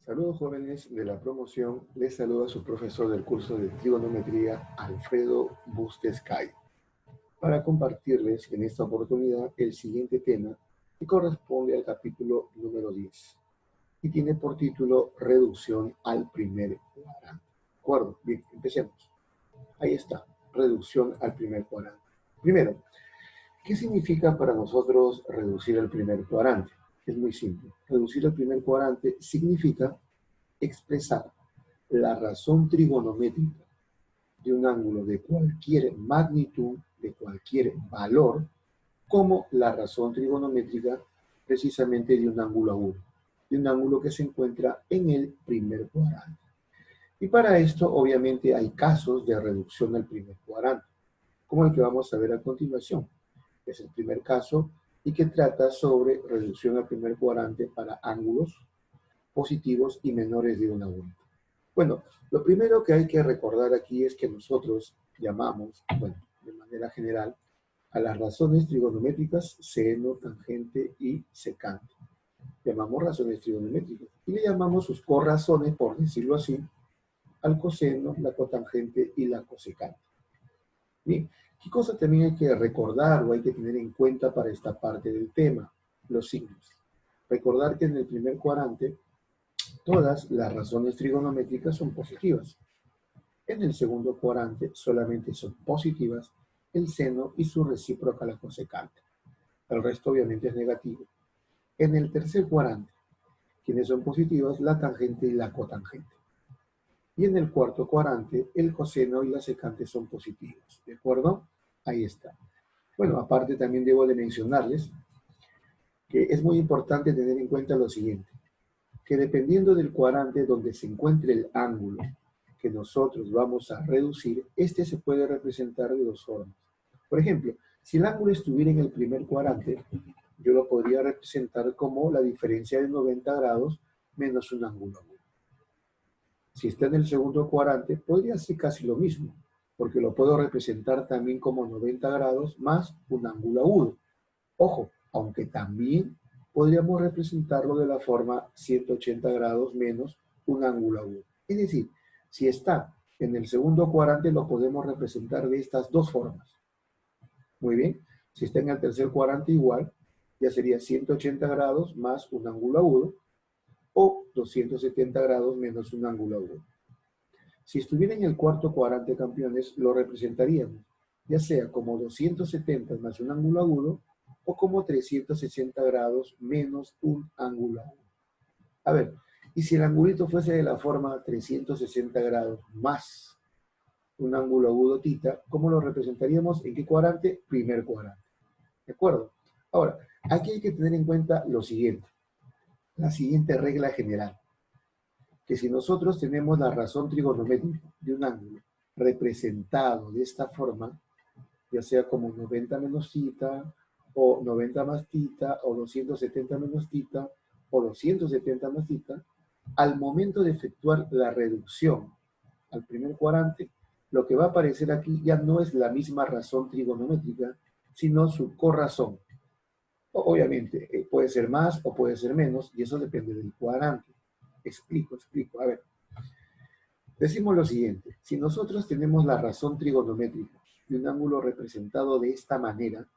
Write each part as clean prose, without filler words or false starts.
Saludos jóvenes de la promoción, les saluda su profesor del curso de trigonometría, Alfredo Bustescay, para compartirles en esta oportunidad el siguiente tema que corresponde al capítulo número 10 y tiene por título Reducción al primer cuadrante. ¿De acuerdo? Bien, empecemos. Ahí está, reducción al primer cuadrante. Primero, ¿qué significa para nosotros reducir el primer cuadrante? Es muy simple. Reducir el primer cuadrante significa expresar la razón trigonométrica de un ángulo de cualquier magnitud, de cualquier valor, como la razón trigonométrica precisamente de un ángulo agudo, de un ángulo que se encuentra en el primer cuadrante. Y para esto, obviamente, hay casos de reducción al primer cuadrante, como el que vamos a ver a continuación, que es el primer caso y que trata sobre reducción al primer cuadrante para ángulos positivos y menores de una vuelta. Bueno, lo primero que hay que recordar aquí es que nosotros llamamos, bueno, de manera general, a las razones trigonométricas seno, tangente y secante. Llamamos razones trigonométricas y le llamamos sus corrazones, por decirlo así, al coseno, la cotangente y la cosecante. Bien, ¿qué cosa también hay que recordar o hay que tener en cuenta para esta parte del tema? Los signos. Recordar que en el primer cuadrante todas las razones trigonométricas son positivas. En el segundo cuadrante solamente son positivas el seno y su recíproca la cosecante. El resto obviamente es negativo. En el tercer cuadrante, quienes son positivas, la tangente y la cotangente. Y en el cuarto cuadrante, el coseno y la secante son positivos. ¿De acuerdo? Ahí está. Bueno, aparte también debo de mencionarles que es muy importante tener en cuenta lo siguiente, que dependiendo del cuadrante donde se encuentre el ángulo que nosotros vamos a reducir, este se puede representar de dos formas. Por ejemplo, si el ángulo estuviera en el primer cuadrante, yo lo podría representar como la diferencia de 90 grados menos un ángulo agudo. Si está en el segundo cuadrante, podría ser casi lo mismo, porque lo puedo representar también como 90 grados más un ángulo agudo. Ojo, aunque también podríamos representarlo de la forma 180 grados menos un ángulo agudo. Es decir, si está en el segundo cuadrante lo podemos representar de estas dos formas. Muy bien, si está en el tercer cuadrante igual, ya sería 180 grados más un ángulo agudo o 270 grados menos un ángulo agudo. Si estuviera en el cuarto cuadrante, campeones, lo representaríamos ya sea como 270 más un ángulo agudo o como 360 grados menos un ángulo agudo. A ver, y si el angulito fuese de la forma 360 grados más un ángulo agudo tita, ¿cómo lo representaríamos? ¿En qué cuadrante? Primer cuadrante. ¿De acuerdo? Ahora, aquí hay que tener en cuenta lo siguiente, la siguiente regla general, que si nosotros tenemos la razón trigonométrica de un ángulo representado de esta forma, ya sea como 90 menos tita, o 90 más tita, o 270 menos tita, o 270 más tita, al momento de efectuar la reducción al primer cuadrante, lo que va a aparecer aquí ya no es la misma razón trigonométrica, sino su corrazón. Obviamente, puede ser más o puede ser menos, y eso depende del cuadrante. Explico. A ver, decimos lo siguiente. Si nosotros tenemos la razón trigonométrica de un ángulo representado de esta manera,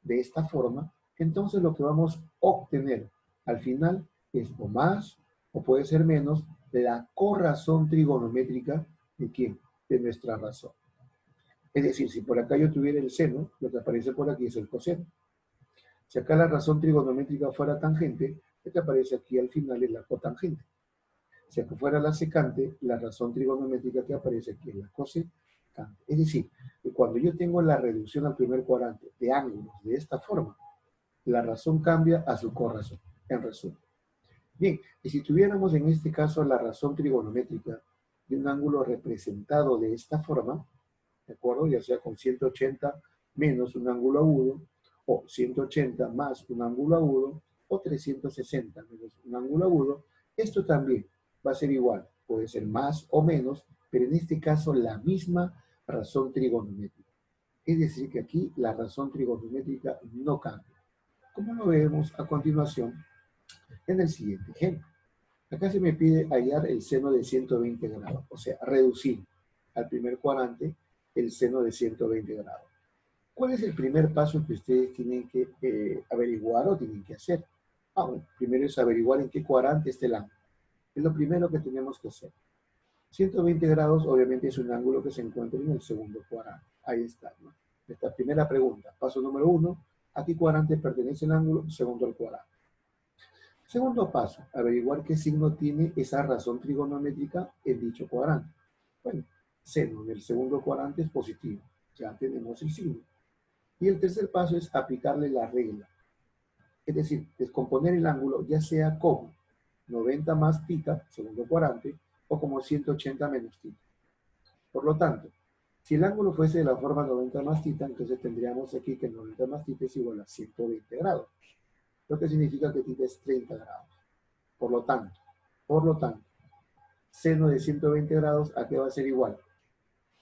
de esta forma, entonces lo que vamos a obtener al final es o más, o puede ser menos, la corrazón trigonométrica de ¿quién? De nuestra razón. Es decir, si por acá yo tuviera el seno, lo que aparece por aquí es el coseno. Si acá la razón trigonométrica fuera tangente, lo que aparece aquí al final es la cotangente. Si acá fuera la secante, la razón trigonométrica que aparece aquí es la cosecante. Es decir, que cuando yo tengo la reducción al primer cuadrante de ángulos de esta forma, la razón cambia a su corrazón, en resumen. Bien, y si tuviéramos en este caso la razón trigonométrica de un ángulo representado de esta forma, ¿de acuerdo? Ya sea con 180 menos un ángulo agudo, o 180 más un ángulo agudo, o 360 menos un ángulo agudo, esto también va a ser igual, puede ser más o menos, pero en este caso la misma razón trigonométrica. Es decir, que aquí la razón trigonométrica no cambia, como lo vemos a continuación en el siguiente ejemplo. Acá se me pide hallar el seno de 120 grados, o sea, reducir al primer cuadrante el seno de 120 grados. ¿Cuál es el primer paso que ustedes tienen que averiguar o tienen que hacer? Bueno, primero es averiguar en qué cuadrante está el ángulo. Es lo primero que tenemos que hacer. 120 grados obviamente es un ángulo que se encuentra en el segundo cuadrante. Ahí está, ¿no? Esta primera pregunta. Paso número 1. ¿A qué cuadrante pertenece el ángulo? Segundo al cuadrante. Segundo paso, averiguar qué signo tiene esa razón trigonométrica en dicho cuadrante. Bueno, seno en el segundo cuadrante es positivo. Ya tenemos el signo. Y el tercer paso es aplicarle la regla. Es decir, descomponer el ángulo ya sea como 90 más θ, segundo cuadrante, o como 180 menos θ. Por lo tanto, si el ángulo fuese de la forma 90 más θ, entonces tendríamos aquí que 90 más θ es igual a 120 grados. Lo que significa que θ es 30 grados. Por lo tanto, seno de 120 grados, ¿a qué va a ser igual?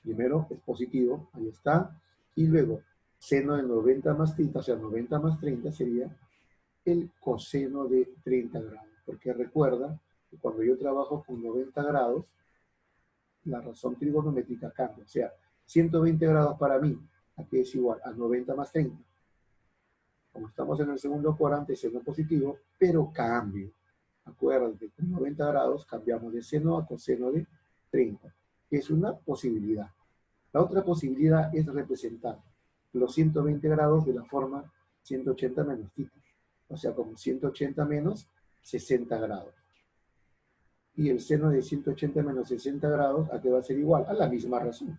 Primero es positivo, ahí está, y luego seno de 90 más θ, o sea, 90 más 30 sería el coseno de 30 grados, porque recuerda que cuando yo trabajo con 90 grados, la razón trigonométrica cambia, o sea, 120 grados para mí, ¿a qué es igual? A 90 más 30. Como estamos en el segundo cuadrante, seno positivo, pero cambio. Acuérdate, con 90 grados cambiamos de seno a coseno de 30. Es una posibilidad. La otra posibilidad es representar los 120 grados de la forma 180 menos θ. O sea, como 180 menos 60 grados. Y el seno de 180 menos 60 grados, ¿a qué va a ser igual? A la misma razón.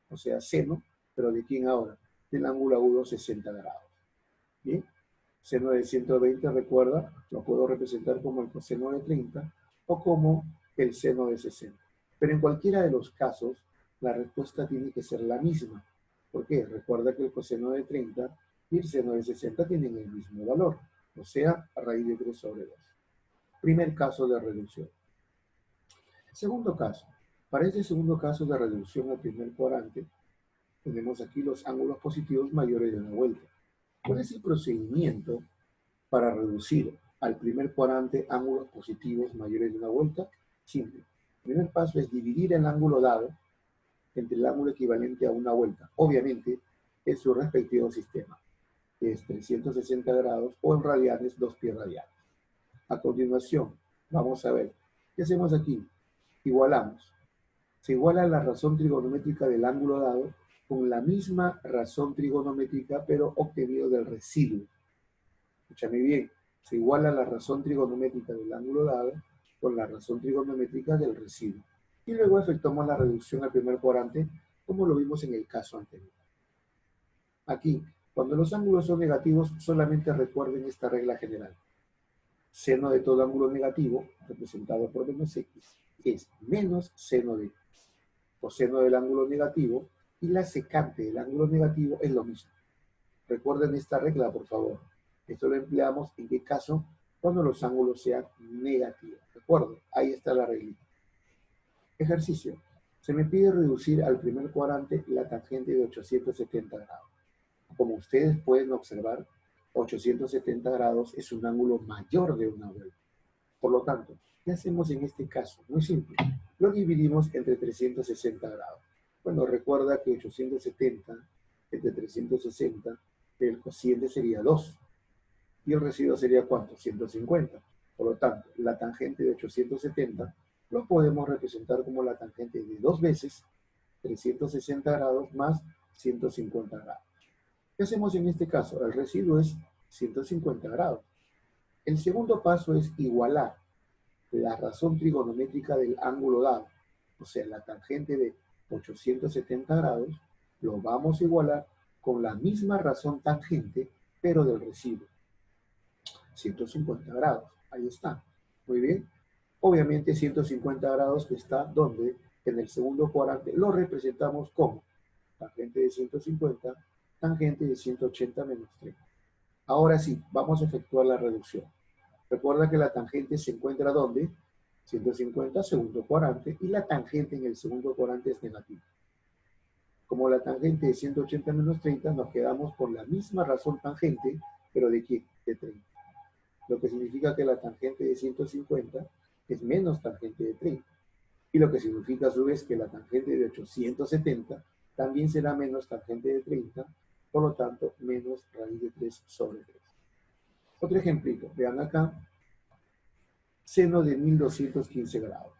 O sea, seno, pero ¿de quién ahora? Del ángulo agudo 60 grados. ¿Bien? Seno de 120, recuerda, lo puedo representar como el coseno de 30 o como el seno de 60. Pero en cualquiera de los casos, la respuesta tiene que ser la misma. ¿Por qué? Recuerda que el coseno de 30 y el seno de 60 tienen el mismo valor, o sea, raíz de 3 sobre 2. Primer caso de reducción. Segundo caso. Para este segundo caso de reducción al primer cuadrante, tenemos aquí los ángulos positivos mayores de una vuelta. ¿Cuál es el procedimiento para reducir al primer cuadrante ángulos positivos mayores de una vuelta? Simple. El primer paso es dividir el ángulo dado entre el ángulo equivalente a una vuelta, obviamente en su respectivo sistema, que es 360 grados o en radianes 2 pi radianes. A continuación, vamos a ver, ¿qué hacemos aquí? Igualamos. Se iguala la razón trigonométrica del ángulo dado con la misma razón trigonométrica, pero obtenido del residuo. Escúchame bien, se iguala la razón trigonométrica del ángulo dado con la razón trigonométrica del residuo. Y luego efectuamos la reducción al primer cuadrante, como lo vimos en el caso anterior. Aquí, cuando los ángulos son negativos, solamente recuerden esta regla general. Seno de todo ángulo negativo, representado por menos x, es menos seno de coseno del ángulo negativo, y la secante del ángulo negativo es lo mismo. Recuerden esta regla, por favor. Esto lo empleamos en qué caso, cuando los ángulos sean negativos. ¿De acuerdo? Ahí está la reglita. Ejercicio. Se me pide reducir al primer cuadrante la tangente de 870 grados. Como ustedes pueden observar, 870 grados es un ángulo mayor de una vuelta. Por lo tanto, ¿qué hacemos en este caso? Muy simple. Lo dividimos entre 360 grados. Bueno, recuerda que 870 entre 360, el cociente sería 2. Y el residuo sería ¿cuánto? 150. Por lo tanto, la tangente de 870 lo podemos representar como la tangente de 2 veces 360 grados más 150 grados. ¿Qué hacemos en este caso? El residuo es 150 grados. El segundo paso es igualar la razón trigonométrica del ángulo dado, o sea, la tangente de 870 grados, lo vamos a igualar con la misma razón tangente, pero del residuo. 150 grados, ahí está. Muy bien. Obviamente 150 grados que está donde en el segundo cuadrante lo representamos como tangente de 150, tangente de 180 menos 30. Ahora sí, vamos a efectuar la reducción. Recuerda que la tangente se encuentra ¿dónde? 150, segundo cuadrante, y la tangente en el segundo cuadrante es negativa. Como la tangente de 180 menos 30, nos quedamos con la misma razón tangente, pero ¿de quién? De 30. Lo que significa que la tangente de 150 es menos tangente de 30. Y lo que significa a su vez que la tangente de 870 también será menos tangente de 30, por lo tanto, menos raíz de 3 sobre 3. Otro ejemplito, vean acá, seno de 1215 grados.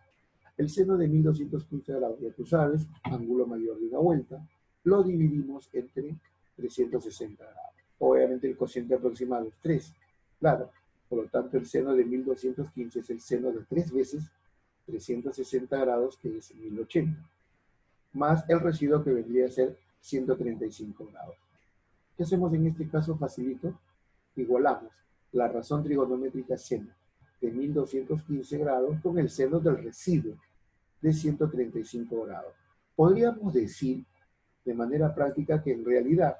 El seno de 1215 grados, ya tú sabes, ángulo mayor de una vuelta, lo dividimos entre 360 grados. Obviamente el cociente aproximado es 3, claro. Por lo tanto, el seno de 1215 es el seno de 3 veces 360 grados, que es 1080, más el residuo que vendría a ser 135 grados. ¿Qué hacemos en este caso? Facilito. Igualamos la razón trigonométrica seno de 1215 grados con el seno del residuo de 135 grados. Podríamos decir de manera práctica que en realidad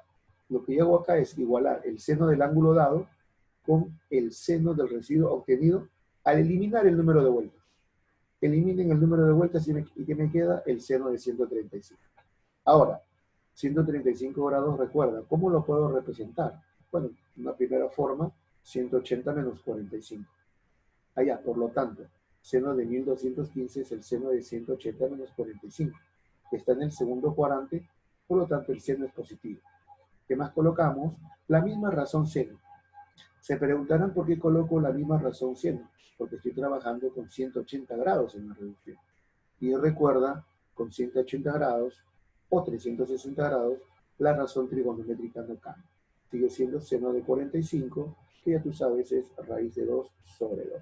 lo que yo hago acá es igualar el seno del ángulo dado con el seno del residuo obtenido al eliminar el número de vueltas. Eliminen el número de vueltas y ¿qué me queda? El seno de 135. Ahora, 135 grados, recuerda, ¿cómo lo puedo representar? Bueno, una primera forma, 180 menos 45. Allá, por lo tanto, seno de 1215 es el seno de 180 menos 45, que está en el segundo cuadrante, por lo tanto el seno es positivo. ¿Qué más colocamos? La misma razón seno. Se preguntarán por qué coloco la misma razón seno, porque estoy trabajando con 180 grados en la reducción. Y recuerda, con 180 grados o 360 grados, la razón trigonométrica no cambia. Sigue siendo seno de 45, que ya tú sabes es raíz de 2 sobre 2.